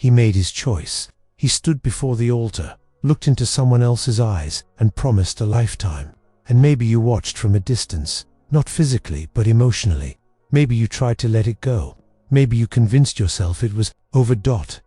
He made his choice. He stood before the altar, looked into someone else's eyes, and promised a lifetime. And maybe you watched from a distance, not physically but emotionally. Maybe you tried to let it go. Maybe you convinced yourself it was over.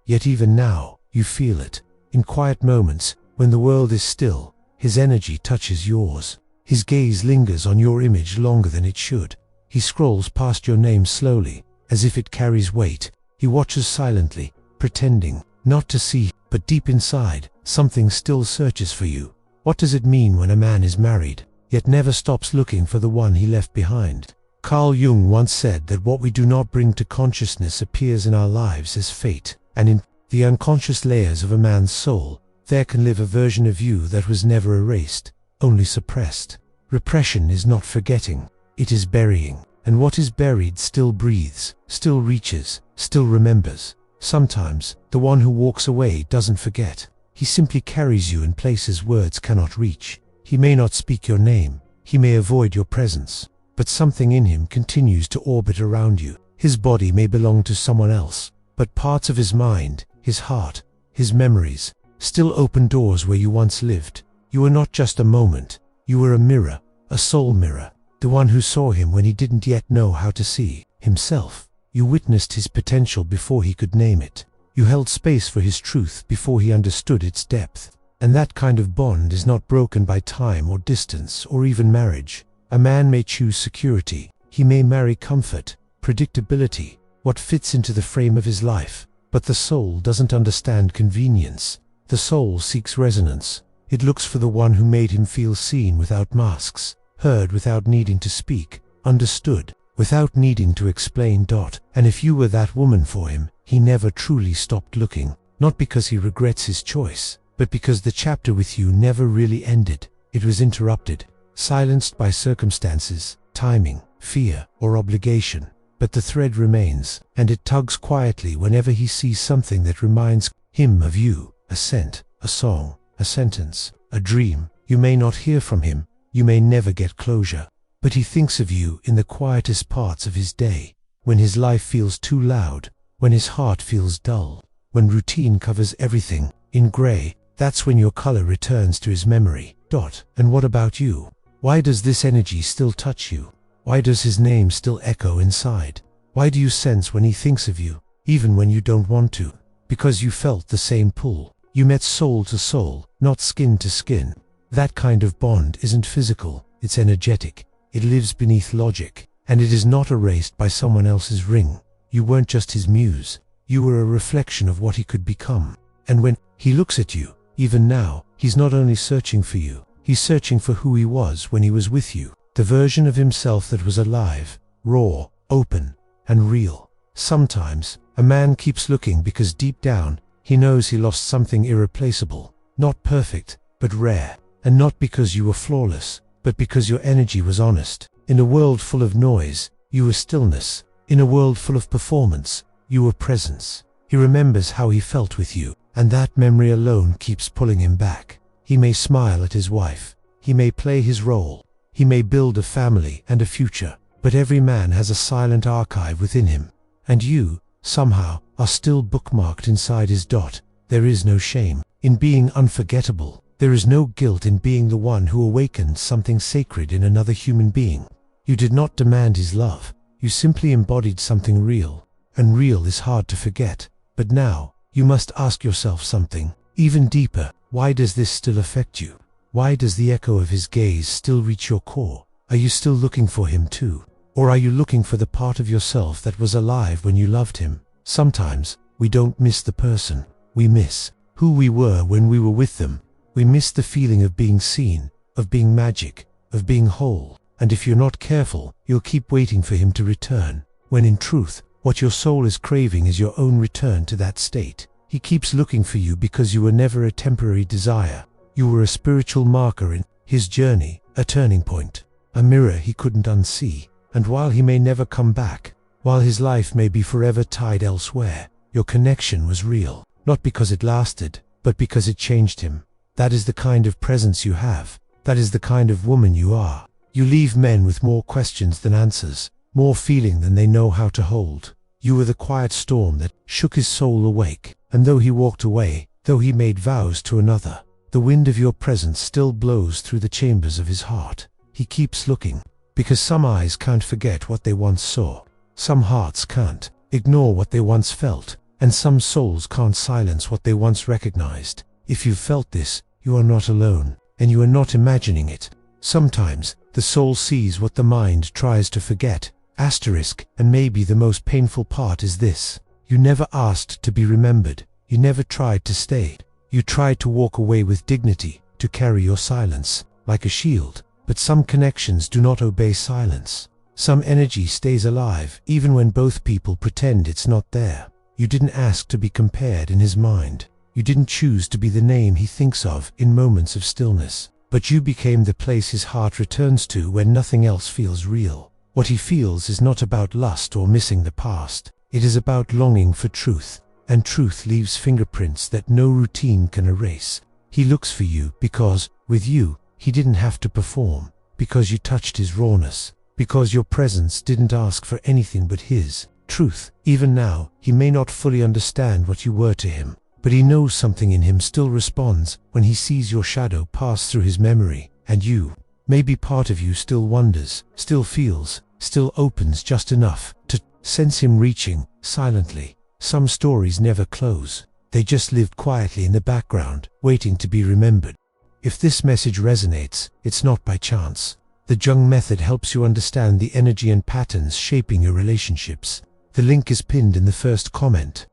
Yet even now, you feel it. In quiet moments, when the world is still, his energy touches yours. His gaze lingers on your image longer than it should. He scrolls past your name slowly, as if it carries weight. He watches silently, pretending not to see, but deep inside, something still searches for you. What does it mean when a man is married, yet never stops looking for the one he left behind? Carl Jung once said that what we do not bring to consciousness appears in our lives as fate, and in the unconscious layers of a man's soul, there can live a version of you that was never erased, only suppressed. Repression is not forgetting, it is burying, and what is buried still breathes, still reaches, still remembers. Sometimes, the one who walks away doesn't forget. He simply carries you in places words cannot reach. He may not speak your name, he may avoid your presence, but something in him continues to orbit around you. His body may belong to someone else, but parts of his mind, his heart, his memories, still open doors where you once lived. You were not just a moment, you were a mirror, a soul mirror, the one who saw him when he didn't yet know how to see himself. You witnessed his potential before he could name it. You held space for his truth before he understood its depth. And that kind of bond is not broken by time or distance or even marriage. A man may choose security. He may marry comfort, predictability, what fits into the frame of his life. But the soul doesn't understand convenience. The soul seeks resonance. It looks for the one who made him feel seen without masks, heard without needing to speak, understood without needing to explain. And if you were that woman for him, he never truly stopped looking, not because he regrets his choice, but because the chapter with you never really ended. It was interrupted, silenced by circumstances, timing, fear, or obligation. But the thread remains, and it tugs quietly whenever he sees something that reminds him of you. A scent, a song, a sentence, a dream. You may not hear from him, you may never get closure, but he thinks of you in the quietest parts of his day, when his life feels too loud, when his heart feels dull, when routine covers everything in gray. That's when your color returns to his memory. And what about you? Why does this energy still touch you? Why does his name still echo inside? Why do you sense when he thinks of you, even when you don't want to? Because you felt the same pull. You met soul to soul, not skin to skin. That kind of bond isn't physical, it's energetic. It lives beneath logic, and it is not erased by someone else's ring. You weren't just his muse, you were a reflection of what he could become. And when he looks at you, even now, he's not only searching for you, he's searching for who he was when he was with you. The version of himself that was alive, raw, open, and real. Sometimes, a man keeps looking because deep down, he knows he lost something irreplaceable. Not perfect, but rare. And not because you were flawless, but because your energy was honest. In a world full of noise, you were stillness. In a world full of performance, you were presence. He remembers how he felt with you, and that memory alone keeps pulling him back. He may smile at his wife. He may play his role. He may build a family and a future. But every man has a silent archive within him. And you, somehow, are still bookmarked inside his. There is no shame in being unforgettable. There is no guilt in being the one who awakened something sacred in another human being. You did not demand his love. You simply embodied something real. And real is hard to forget. But now, you must ask yourself something even deeper. Why does this still affect you? Why does the echo of his gaze still reach your core? Are you still looking for him too? Or are you looking for the part of yourself that was alive when you loved him? Sometimes, we don't miss the person. We miss who we were when we were with them. We miss the feeling of being seen, of being magic, of being whole. And if you're not careful, you'll keep waiting for him to return, when in truth, what your soul is craving is your own return to that state. He keeps looking for you because you were never a temporary desire. You were a spiritual marker in his journey, a turning point, a mirror he couldn't unsee. And while he may never come back, while his life may be forever tied elsewhere, your connection was real, not because it lasted, but because it changed him. That is the kind of presence you have. That is the kind of woman you are. You leave men with more questions than answers, more feeling than they know how to hold. You were the quiet storm that shook his soul awake. And though he walked away, though he made vows to another, the wind of your presence still blows through the chambers of his heart. He keeps looking, because some eyes can't forget what they once saw. Some hearts can't ignore what they once felt, and some souls can't silence what they once recognized. If you've felt this, you are not alone, and you are not imagining it. Sometimes, the soul sees what the mind tries to forget. And maybe the most painful part is this. You never asked to be remembered. You never tried to stay. You tried to walk away with dignity, to carry your silence, like a shield. But some connections do not obey silence. Some energy stays alive, even when both people pretend it's not there. You didn't ask to be compared in his mind. You didn't choose to be the name he thinks of in moments of stillness. But you became the place his heart returns to when nothing else feels real. What he feels is not about lust or missing the past. It is about longing for truth, and truth leaves fingerprints that no routine can erase. He looks for you because, with you, he didn't have to perform, because you touched his rawness, because your presence didn't ask for anything but his truth. Even now, he may not fully understand what you were to him, but he knows something in him still responds when he sees your shadow pass through his memory, and you. Maybe part of you still wonders, still feels, still opens just enough to sense him reaching, silently. Some stories never close. They just live quietly in the background, waiting to be remembered. If this message resonates, it's not by chance. The Jung Method helps you understand the energy and patterns shaping your relationships. The link is pinned in the first comment.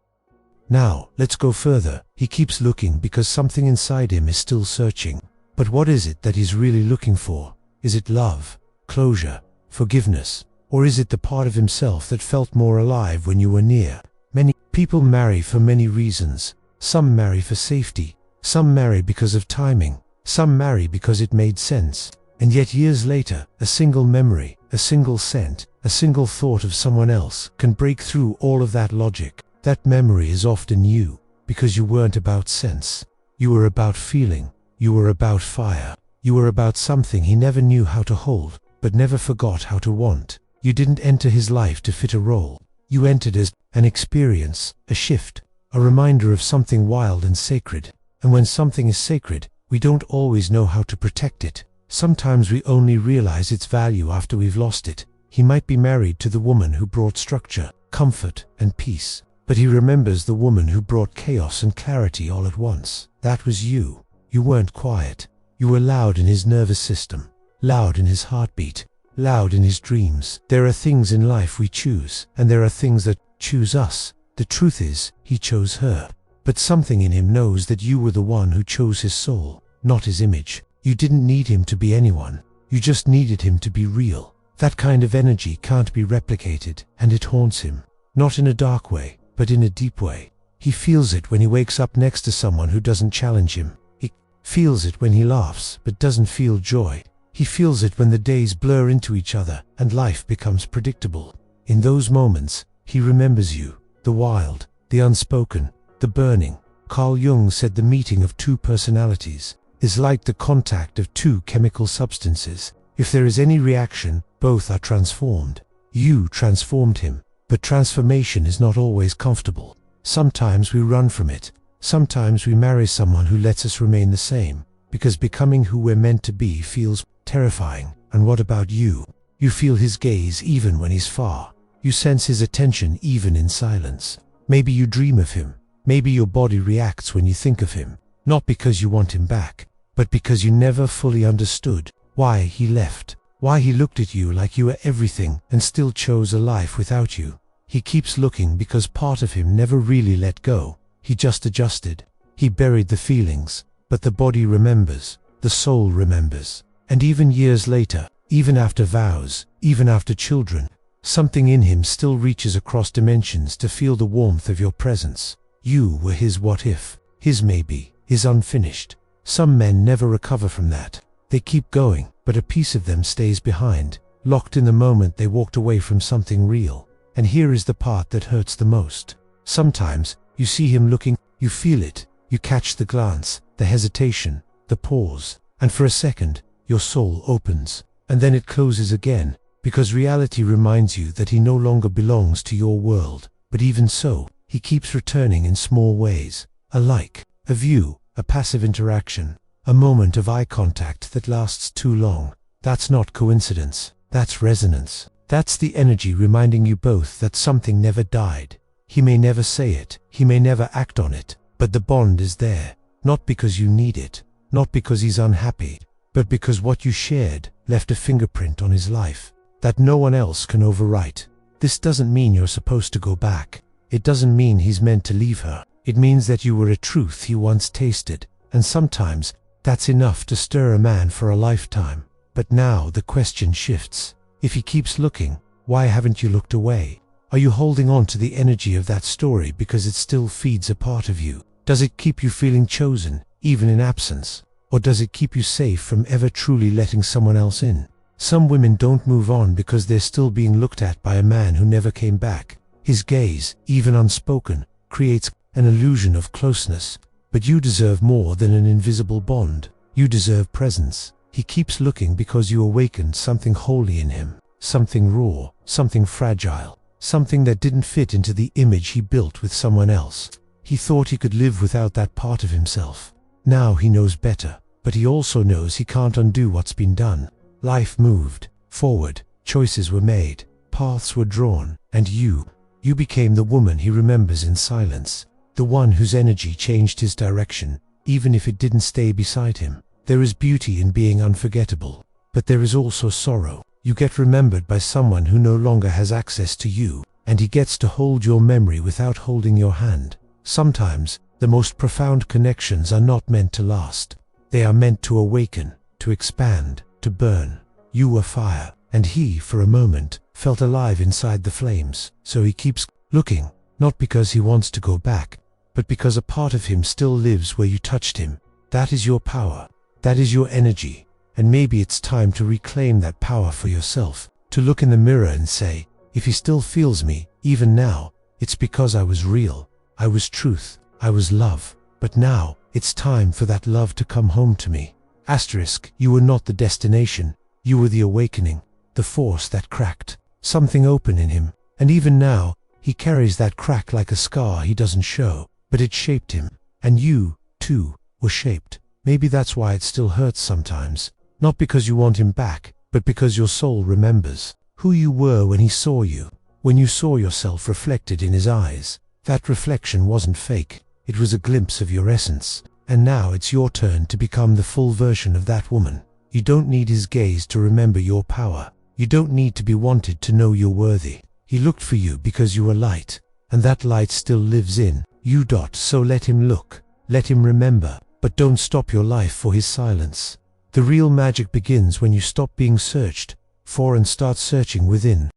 Now, let's go further. He keeps looking because something inside him is still searching. But what is it that he's really looking for? Is it love, closure, forgiveness, or is it the part of himself that felt more alive when you were near? Many people marry for many reasons. Some marry for safety, some marry because of timing, some marry because it made sense. And yet years later, a single memory, a single scent, a single thought of someone else can break through all of that logic. That memory is often you, because you weren't about sense. You were about feeling. You were about fire. You were about something he never knew how to hold, but never forgot how to want. You didn't enter his life to fit a role. You entered as an experience, a shift, a reminder of something wild and sacred. And when something is sacred, we don't always know how to protect it. Sometimes we only realize its value after we've lost it. He might be married to the woman who brought structure, comfort, and peace, but he remembers the woman who brought chaos and clarity all at once. That was you. You weren't quiet. You were loud in his nervous system, loud in his heartbeat, loud in his dreams. There are things in life we choose, and there are things that choose us. The truth is, he chose her. But something in him knows that you were the one who chose his soul, not his image. You didn't need him to be anyone. You just needed him to be real. That kind of energy can't be replicated, and it haunts him. Not in a dark way, but in a deep way. He feels it when he wakes up next to someone who doesn't challenge him. He feels it when he laughs, but doesn't feel joy. He feels it when the days blur into each other, and life becomes predictable. In those moments, he remembers you. The wild, the unspoken, the burning. Carl Jung said the meeting of two personalities is like the contact of two chemical substances. If there is any reaction, both are transformed. You transformed him, but transformation is not always comfortable. Sometimes we run from it. Sometimes we marry someone who lets us remain the same, because becoming who we're meant to be feels terrifying. And what about you? You feel his gaze even when he's far. You sense his attention even in silence. Maybe you dream of him. Maybe your body reacts when you think of him. Not because you want him back, but because you never fully understood why he left, why he looked at you like you were everything and still chose a life without you. He keeps looking because part of him never really let go. He just adjusted. He buried the feelings, but the body remembers, the soul remembers. And even years later, even after vows, even after children, something in him still reaches across dimensions to feel the warmth of your presence. You were his what if, his maybe, his unfinished. Some men never recover from that. They keep going, but a piece of them stays behind, locked in the moment they walked away from something real. And here is the part that hurts the most. Sometimes, you see him looking, you feel it, you catch the glance, the hesitation, the pause, and for a second, your soul opens, and then it closes again, because reality reminds you that he no longer belongs to your world. But even so, He keeps returning in small ways. A like, a view, a passive interaction, a moment of eye contact that lasts too long. That's not coincidence. That's resonance. That's the energy reminding you both that something never died. He may never say it, he may never act on it, but the bond is there. Not because you need it, not because he's unhappy, but because what you shared left a fingerprint on his life that no one else can overwrite. This doesn't mean you're supposed to go back. It doesn't mean he's meant to leave her. It means that you were a truth he once tasted, and sometimes that's enough to stir a man for a lifetime. But now the question shifts. If he keeps looking, why haven't you looked away? Are you holding on to the energy of that story because it still feeds a part of you? Does it keep you feeling chosen, even in absence? Or does it keep you safe from ever truly letting someone else in? Some women don't move on because they're still being looked at by a man who never came back. His gaze, even unspoken, creates an illusion of closeness. But you deserve more than an invisible bond. You deserve presence. He keeps looking because you awakened something holy in him, something raw, something fragile, something that didn't fit into the image he built with someone else. He thought he could live without that part of himself. Now he knows better, but he also knows he can't undo what's been done. Life moved forward, choices were made, paths were drawn, and you became the woman he remembers in silence, the one whose energy changed his direction, even if it didn't stay beside him. There is beauty in being unforgettable, but there is also sorrow. You get remembered by someone who no longer has access to you, and he gets to hold your memory without holding your hand. Sometimes, the most profound connections are not meant to last. They are meant to awaken, to expand, to burn. You were fire, and he, for a moment, felt alive inside the flames. So he keeps looking, not because he wants to go back, but because a part of him still lives where you touched him. That is your power. That is your energy, and maybe it's time to reclaim that power for yourself, to look in the mirror and say, if he still feels me, even now, it's because I was real, I was truth, I was love, but now, it's time for that love to come home to me. Asterisk, you were not the destination, you were the awakening, the force that cracked something open in him, and even now, he carries that crack like a scar he doesn't show, but it shaped him, and you, too, were shaped. Maybe that's why it still hurts sometimes, not because you want him back, but because your soul remembers who you were when he saw you, when you saw yourself reflected in his eyes. That reflection wasn't fake, it was a glimpse of your essence, and now it's your turn to become the full version of that woman. You don't need his gaze to remember your power. You don't need to be wanted to know you're worthy. He looked for you because you were light, and that light still lives in you. So let him look, let him remember. But don't stop your life for his silence. The real magic begins when you stop being searched for and start searching within.